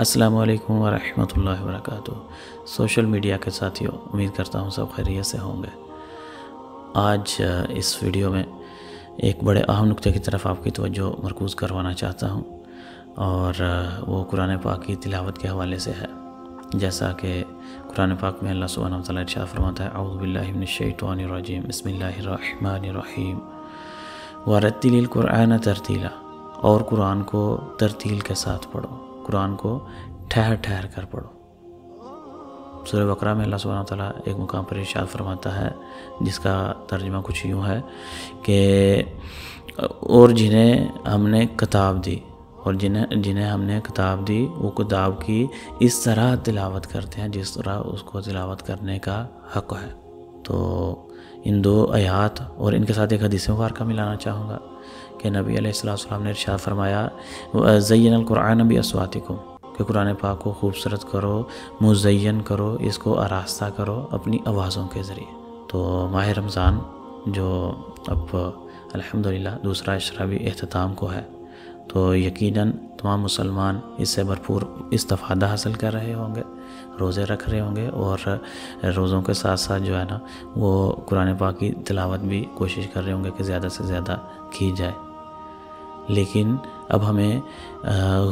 السلام علیکم ورحمۃ اللہ وبرکاتہ۔ سوشل میڈیا کے ساتھیوں، امید کرتا ہوں سب خیریت سے ہوں گے۔ آج اس ویڈیو میں ایک بڑے اہم نقطے کی طرف آپ کی توجہ مرکوز کروانا چاہتا ہوں، اور وہ قرآن پاک کی تلاوت کے حوالے سے ہے۔ جیسا کہ قرآن پاک میں اللہ سبحانہ و تعالیٰ ارشاد فرماتا ہے، اعوذ باللہ من الشیطان الرجیم، بسم اللہ الرحمن الرحیم، وَرَتِّلِ الْقُرْآنَ تَرْتِيلًا، اور قرآن کو ترتیل کے ساتھ پڑھو، قرآن کو ٹھہر ٹھہر کر پڑھو۔ سورہ بقرہ میں اللہ سبحانہ وتعالیٰ ایک مقام پر ارشاد فرماتا ہے، جس کا ترجمہ کچھ یوں ہے کہ اور جنہیں ہم نے کتاب دی، اور جنہیں ہم نے کتاب دی، وہ کتاب کی اس طرح تلاوت کرتے ہیں جس طرح اس کو تلاوت کرنے کا حق ہے۔ تو ان دو آیات اور ان کے ساتھ ایک حدیث مبارکہ ملانا چاہوں گا کہ نبی علیہ السلام نے ارشاد فرمایا، زین القرآن بِأَصْوَاتِكُمْ، کہ قرآن پاک کو خوبصورت کرو، مزین کرو، اس کو آراستہ کرو اپنی آوازوں کے ذریعے۔ تو ماہ رمضان جو اب الحمدللہ دوسرا اشرا بھی اختتام کو ہے، تو یقیناً تمام مسلمان اس سے بھرپور استفادہ حاصل کر رہے ہوں گے، روزے رکھ رہے ہوں گے، اور روزوں کے ساتھ ساتھ جو ہے نا وہ قرآن پاک کی تلاوت بھی کوشش کر رہے ہوں گے کہ زیادہ سے زیادہ کی جائے۔ لیکن اب ہمیں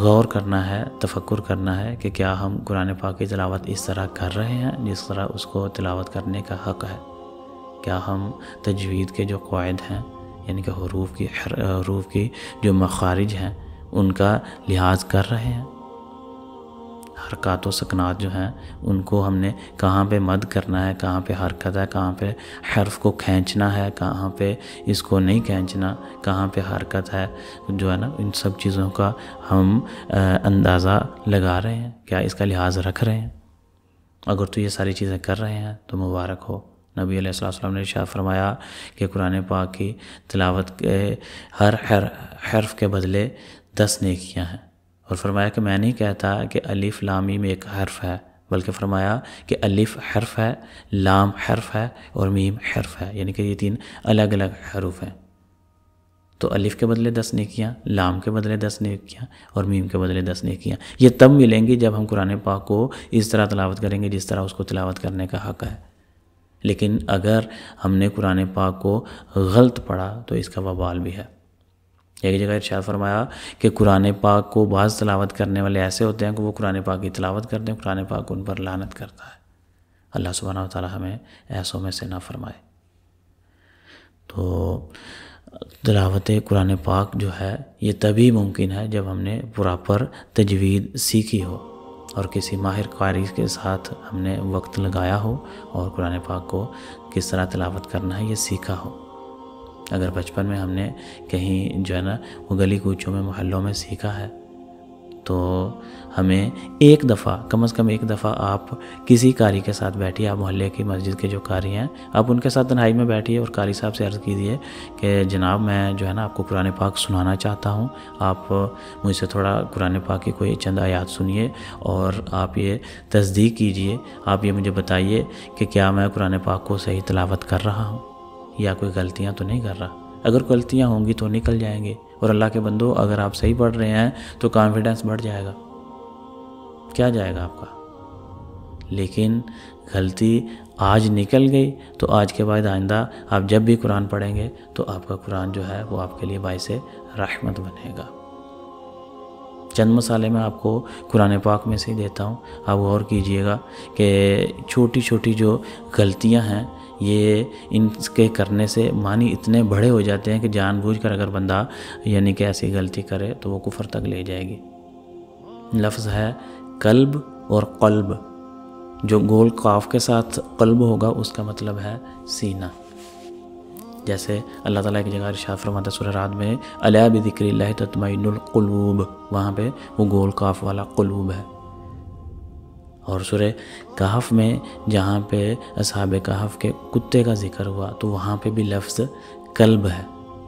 غور کرنا ہے، تفکر کرنا ہے کہ کیا ہم قرآن پاک کی تلاوت اس طرح کر رہے ہیں جس طرح اس کو تلاوت کرنے کا حق ہے؟ کیا ہم تجوید کے جو قواعد ہیں، یعنی کہ حروف کی جو مخارج ہیں، ان کا لحاظ کر رہے ہیں؟ حرکات و سکنات جو ہیں ان کو ہم نے کہاں پہ مد کرنا ہے، کہاں پہ حرکت ہے، کہاں پہ حرف کو کھینچنا ہے، کہاں پہ اس کو نہیں کھینچنا، کہاں پہ حرکت ہے، جو ہے نا ان سب چیزوں کا ہم اندازہ لگا رہے ہیں؟ کیا اس کا لحاظ رکھ رہے ہیں؟ اگر تو یہ ساری چیزیں کر رہے ہیں تو مبارک ہو۔ نبی علیہ السلام نے ارشاد فرمایا کہ قرآن پاک کی تلاوت کے ہر حرف کے بدلے 10 نیکیاں ہیں، اور فرمایا کہ میں نہیں کہتا کہ الف لام میم ایک حرف ہے، بلکہ فرمایا کہ الف حرف ہے، لام حرف ہے اور میم حرف ہے، یعنی کہ یہ 3 الگ الگ حروف ہیں۔ تو الف کے بدلے 10 نیکیاں، لام کے بدلے 10 نیکیاں اور میم کے بدلے 10 نیکیاں، یہ تب ملیں گی جب ہم قرآن پاک کو اس طرح تلاوت کریں گے جس طرح اس کو تلاوت کرنے کا حق ہے۔ لیکن اگر ہم نے قرآن پاک کو غلط پڑھا تو اس کا وبال بھی ہے۔ ایک جگہ ارشاد فرمایا کہ قرآن پاک کو بعض تلاوت کرنے والے ایسے ہوتے ہیں کہ وہ قرآن پاک کی تلاوت کرتے ہیں، قرآن پاک ان پر لعنت کرتا ہے۔ اللہ سبحانہ و تعالی ہمیں ایسوں میں سے نہ فرمائے۔ تو تلاوت قرآن پاک جو ہے یہ تبھی ممکن ہے جب ہم نے پراپر تجوید سیکھی ہو، اور کسی ماہر قاری کے ساتھ ہم نے وقت لگایا ہو اور قرآن پاک کو کس طرح تلاوت کرنا ہے یہ سیکھا ہو۔ اگر بچپن میں ہم نے کہیں جو ہے نا وہ گلی کوچوں میں، محلوں میں سیکھا ہے، تو ہمیں ایک دفعہ، کم از کم ایک دفعہ آپ کسی قاری کے ساتھ بیٹھیے، آپ محلے کی مسجد کے جو قاری ہیں آپ ان کے ساتھ تنہائی میں بیٹھیے اور قاری صاحب سے عرض کیجیے کہ جناب میں جو ہے نا آپ کو قرآن پاک سنانا چاہتا ہوں، آپ مجھ سے تھوڑا قرآن پاک کی کوئی چند آیات سنیے اور آپ یہ تصدیق کیجیے، آپ یہ مجھے بتائیے کہ کیا میں قرآن پاک کو صحیح تلاوت کر رہا ہوں یا کوئی غلطیاں تو نہیں کر رہا۔ اگر غلطیاں ہوں گی تو نکل جائیں گے، اور اللہ کے بندو اگر آپ صحیح پڑھ رہے ہیں تو کانفیڈنس بڑھ جائے گا، کیا جائے گا آپ کا۔ لیکن غلطی آج نکل گئی تو آج کے بعد آئندہ آپ جب بھی قرآن پڑھیں گے تو آپ کا قرآن جو ہے وہ آپ کے لیے باعث رحمت بنے گا۔ چند مسالے میں آپ کو قرآن پاک میں سے ہی دیتا ہوں، آپ غور کیجئے گا کہ چھوٹی چھوٹی جو غلطیاں ہیں یہ ان کے کرنے سے معنی اتنے بڑے ہو جاتے ہیں کہ جان بوجھ کر اگر بندہ یعنی کہ ایسی غلطی کرے تو وہ کفر تک لے جائے گی۔ لفظ ہے قلب اور قلب، جو گول قاف کے ساتھ قلب ہوگا اس کا مطلب ہے سینہ۔ جیسے اللہ تعالیٰ کی جگہ ارشاد فرماتا ہے سورہ رعد میں، الا بذکر اللہ تطمئن القلوب، وہاں پہ وہ گول قاف والا قلوب ہے۔ اور سورہ کہف میں جہاں پہ اصحاب کہف کے کتے کا ذکر ہوا تو وہاں پہ بھی لفظ قلب ہے،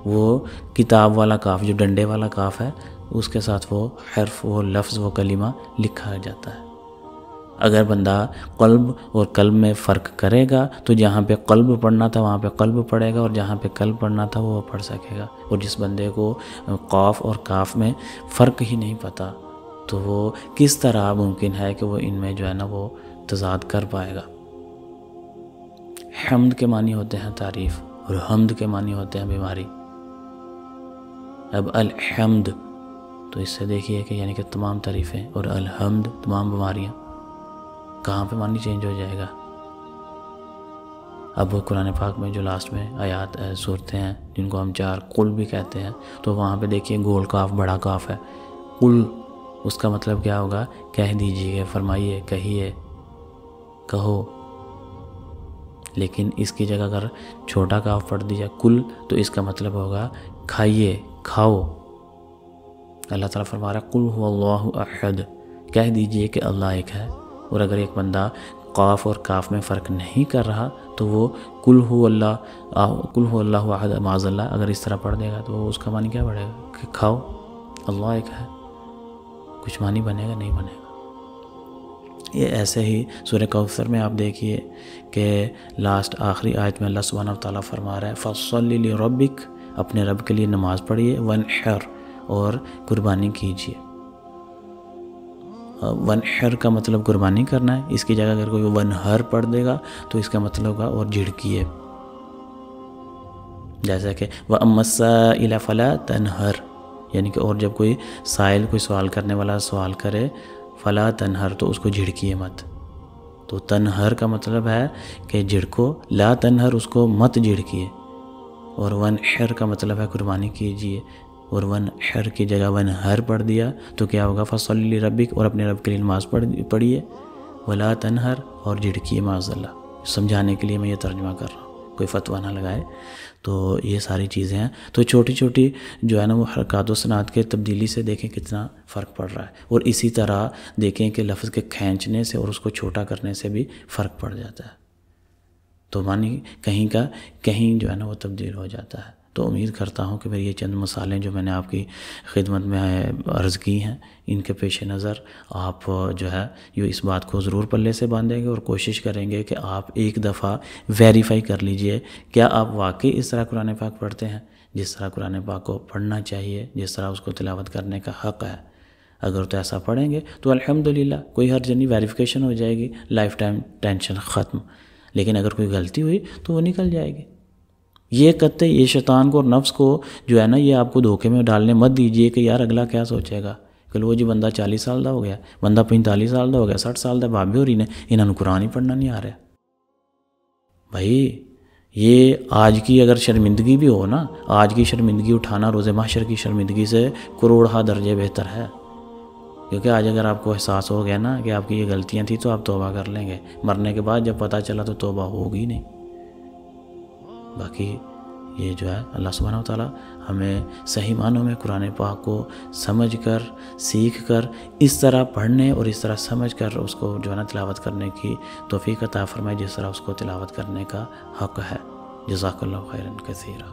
وہ کتاب والا کاف جو ڈنڈے والا کاف ہے اس کے ساتھ وہ حرف، وہ لفظ، وہ کلمہ لکھا جاتا ہے۔ اگر بندہ قلب اور قلب میں فرق کرے گا تو جہاں پہ قلب پڑھنا تھا وہاں پہ قلب پڑھے گا، اور جہاں پہ قلب پڑھنا تھا وہ پڑھ سکے گا۔ اور جس بندے کو قاف اور کاف میں فرق ہی نہیں پتہ تو وہ کس طرح ممکن ہے کہ وہ ان میں جو ہے نا وہ تضاد کر پائے گا۔ حمد کے معنی ہوتے ہیں تعریف، اور حمد کے معنی ہوتے ہیں بیماری۔ اب الحمد تو اس سے دیکھیے کہ یعنی کہ تمام تعریفیں، اور الحمد تمام بیماریاں، کہاں پہ معنی چینج ہو جائے گا؟ اب وہ قرآن پاک میں جو لاسٹ میں آیات صورتیں ہیں جن کو ہم 4 قل بھی کہتے ہیں، تو وہاں پہ دیکھیے گول کاف بڑا کاف ہے، قل، اس کا مطلب کیا ہوگا؟ کہہ دیجیے، فرمائیے، کہیے، کہو۔ لیکن اس کی جگہ اگر چھوٹا کاف پڑھ دیا کل، تو اس کا مطلب ہوگا کھائیے، کھاؤ۔ اللہ تعالیٰ فرما رہا ہے قل هو اللہ احد، کہہ دیجئے کہ اللہ ایک ہے۔ اور اگر ایک بندہ قاف اور کاف میں فرق نہیں کر رہا تو وہ قل هو اللہ احد معاذ اللہ اگر اس طرح پڑھ دے گا تو اس کا معنی کیا پڑے گا؟ کہ کھاؤ، اللہ ایک ہے۔ کچھ معنی بنے گا؟ نہیں بنے گا۔ یہ ایسے ہی سورہ کوثر میں آپ دیکھیے کہ لاسٹ آخری آیت میں اللہ سبحانہ وتعالیٰ فرما رہا ہے فَصَلِّ لِرَبِّكَ، اپنے رب کے لیے نماز پڑھیے، وَانْحَرْ، اور قربانی کیجیے۔ وَانْحَرْ کا مطلب قربانی کرنا ہے، اس کی جگہ اگر کوئی وَانْحَرْ پڑھ دے گا تو اس کا مطلب ہوگا اور جھڑکیے، جیسا کہ وَأَمَّا السَّائِلَ فَلَا تَنْحَرْ، یعنی کہ اور جب کوئی سائل، کوئی سوال کرنے والا سوال کرے، فلا تنہر، تو اس کو جھڑکیے مت۔ تو تنہر کا مطلب ہے کہ جھڑکو، لا تنہر اس کو مت جھڑکیے، اور ونحر کا مطلب ہے قربانی کیجیے، اور ونحر کی جگہ ونحر پڑھ دیا تو کیا ہوگا؟ فصلی لربک، اور اپنے رب کے لیے نماز پڑھیے، ولا تنہر، اور جھڑکیے معاذ اللہ۔ سمجھانے کے لیے میں یہ ترجمہ کر رہا ہوں، کوئی فتویٰ نہ لگائے۔ تو یہ ساری چیزیں ہیں، تو چھوٹی چھوٹی جو ہے نا وہ حرکات و صنعت کے تبدیلی سے دیکھیں کتنا فرق پڑ رہا ہے، اور اسی طرح دیکھیں کہ لفظ کے کھینچنے سے اور اس کو چھوٹا کرنے سے بھی فرق پڑ جاتا ہے، تو معنی کہیں کا کہیں جو ہے نا وہ تبدیل ہو جاتا ہے۔ تو امید کرتا ہوں کہ میری یہ چند مثالیں جو میں نے آپ کی خدمت میں عرض کی ہیں، ان کے پیش نظر آپ جو ہے یہ اس بات کو ضرور پلے سے باندھیں گے، اور کوشش کریں گے کہ آپ ایک دفعہ ویریفائی کر لیجئے کیا آپ واقعی اس طرح قرآن پاک پڑھتے ہیں جس طرح قرآن پاک کو پڑھنا چاہیے، جس طرح اس کو تلاوت کرنے کا حق ہے۔ اگر تو ایسا پڑھیں گے تو الحمدللہ کوئی حرج نہیں، ویریفیکیشن ہو جائے گی، لائف ٹائم ٹینشن ختم۔ لیکن اگر کوئی غلطی ہوئی تو وہ نکل جائے گی۔ یہ قطع یہ شیطان کو اور نفس کو جو ہے نا یہ آپ کو دھوکے میں ڈالنے مت دیجئے کہ یار اگلا کیا سوچے گا، کہ لو جی بندہ 40 سال دا ہو گیا، بندہ 45 سال دا ہو گیا، 60 سال دا بابے ہو رہی نے، انہوں نے قرآن ہی پڑھنا نہیں آ رہا۔ بھائی یہ آج کی اگر شرمندگی بھی ہو نا، آج کی شرمندگی اٹھانا روز محشر کی شرمندگی سے کروڑہ درجے بہتر ہے، کیونکہ آج اگر آپ کو احساس ہو گیا نا کہ آپ کی یہ غلطیاں تھیں تو آپ توبہ کر لیں گے، مرنے کے بعد جب پتہ چلا تو توبہ ہوگی نہیں۔ باقی یہ جو ہے اللہ سبحانہ و تعالیٰ ہمیں صحیح معنوں میں قرآن پاک کو سمجھ کر، سیکھ کر، اس طرح پڑھنے اور اس طرح سمجھ کر اس کو جو ہے نا تلاوت کرنے کی توفیق عطا فرمائے جس طرح اس کو تلاوت کرنے کا حق ہے۔ جزاک اللہ خیرا کثیرا۔